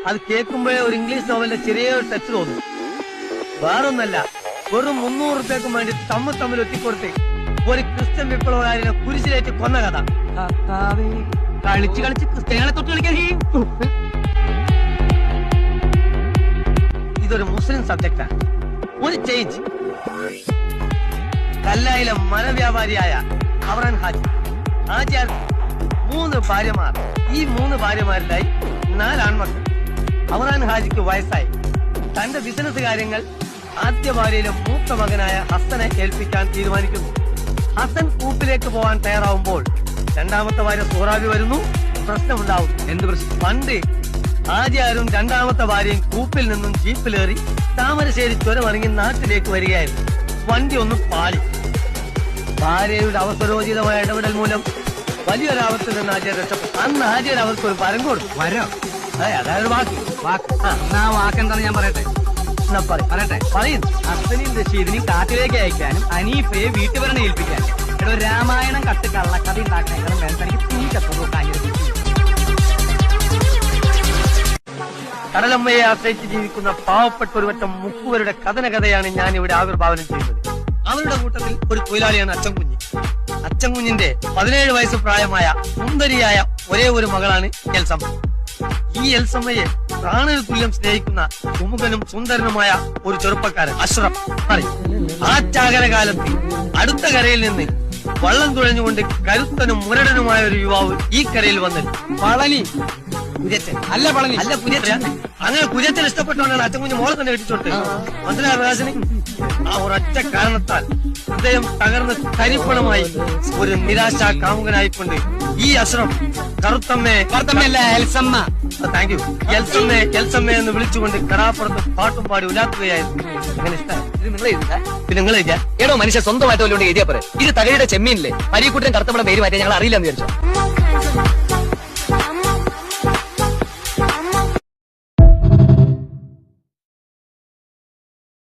അത് കേൾക്കുമ്പോഴേ ഒരു ഇംഗ്ലീഷ് നോവലിന്റെ ചെറിയൊരു ടച്ച് തോന്നും. വേറൊന്നല്ല, വെറും 300 രൂപയ്ക്കും വേണ്ടി തമ്മിൽ ഒറ്റിക്കൊടുത്ത് ഒരു ക്രിസ്ത്യൻ വിപ്ലവകാരനെ കുരിശിലേറ്റ് കൊന്ന കഥ. കളിച്ച് ക്രിസ്ത്യാനികളെ തൊട്ട് കളിക്കാൻ ഇതൊരു മുസ്ലിം സബ്ജക്റ്റാണ്. ഒരു ചേഞ്ച്. കല്ലായിലെ മരവ്യാപാരിയായ അവറാൻ ഹാജിയാർ 3 ഭാര്യമാർ. ഈ 3 ഭാര്യമാരിലായി 4 ആൺമക്കൾ. അവറാൻ ഹാജിക്ക് വയസ്സായി. തന്റെ ബിസിനസ് കാര്യങ്ങൾ ആദ്യ ഭാര്യയിലെ മൂത്ത മകനായ ഹസനെ ഏൽപ്പിക്കാൻ തീരുമാനിക്കുന്നു. ഹസൻ കൂപ്പിലേക്ക് പോകാൻ തയ്യാറാവുമ്പോൾ രണ്ടാമത്തെ ഭാര്യ സൂറാബി വരുന്നു. പ്രശ്നമുണ്ടാവും. എന്ത് പ്രശ്നം? പണ്ട് ഹാജിയാരും രണ്ടാമത്തെ ഭാര്യയും കൂപ്പിൽ നിന്നും ജീപ്പിലേറി താമരശ്ശേരി ചുരമിറങ്ങി നാട്ടിലേക്ക് വരികയായിരുന്നു. വണ്ടി ഒന്ന് പാളി. ഭാര്യയുടെ അവസരോചിതമായ ഇടപെടൽ മൂലം വലിയൊരാപത്തിൽ നിന്ന് ഹാജിയാർ രക്ഷപ്പെട്ടു. അന്ന് ഹാജിയാർ അവർക്ക് ഒരു വരം കൊടുത്തു. വരം? അതായത് വാക്കെന്താണ് ഞാൻ പറയട്ടെ? പറയും. ഹസനെയും റഷീദിനെയും കാട്ടിലേക്ക് അയക്കാനും അനീഫയെ വീട്ടുപരണി ഏൽപ്പിക്കാനും. എടോ, രാമായണം കട്ട് കള്ളക്കഥ ഉണ്ടാക്കാനും വേണ്ട എനിക്ക് കടലമ്മയെ ആശ്രയിച്ച് ജീവിക്കുന്ന പാവപ്പെട്ട ഒരു വട്ടം മുക്കുവരുടെ കഥയാണ് ഞാൻ ഇവിടെ ആവിർഭാവനം ചെയ്യുന്നത്. അവരുടെ കൂട്ടത്തിൽ ഒരു തൊഴിലാളിയാണ് അച്ചൻകുഞ്ഞ്. അച്ചൻകുഞ്ഞിന്റെ 17 വയസ്സ് പ്രായമായ സുന്ദരിയായ ഒരേ ഒരു മകളാണ് എൽസമ്മ. ഈ എൽസമ്മയെ പ്രാണന് തുല്യം സ്നേഹിക്കുന്ന സുമുഖനും സുന്ദരനുമായ ഒരു ചെറുപ്പക്കാരൻ അഷ്റഫ്. ആ ചാകരകാലത്ത് അടുത്ത കരയിൽ നിന്ന് വള്ളം തുഴഞ്ഞുകൊണ്ട് കരുത്തനും മുരടനുമായ ഒരു യുവാവ് ഈ കരയിൽ വന്നിട്ട് പളനി കുര്യച്ചൻ അല്ല കുര്യച്ചൻ. അങ്ങനെ കുര്യച്ചൻ ഇഷ്ടപ്പെട്ടുകൊണ്ടാണ് അച്ചൻകുഞ്ഞ് മോളെ തന്നെ കെട്ടിച്ചോട്ട്. മനസ്സിലായ പ്രകാശന്? ആ ഒരൊറ്റ കാരണത്താൽ ഹൃദയം തകർന്ന് തരിപ്പണമായി ഒരു നിരാശാ കാമുകനായിക്കൊണ്ട് ഈ അഷ്റഫ് കറുത്തമ്മയല്ല എൽസമ്മ, താങ്ക് യു, എൽസമ്മ എന്ന് വിളിച്ചുകൊണ്ട് കടാപ്പുറത്ത് പാട്ടും പാടി ഉലാത്തുകയായിരുന്നു. അങ്ങനെ ഇഷ്ടമായി. നിങ്ങൾ ഏടോ മനുഷ്യ സ്വന്തമായിട്ട് വല്ലോണ്ട് എഴുതിയാ പറ. ഇത് തകഴിയുടെ ചെമ്മീനില്ലേ? പരീക്കുട്ടൻ കറുത്തമ്മയുടെ പേര് മാറ്റിയാൽ ഞങ്ങൾ അറിയില്ലെന്ന് വിചാരിച്ചു.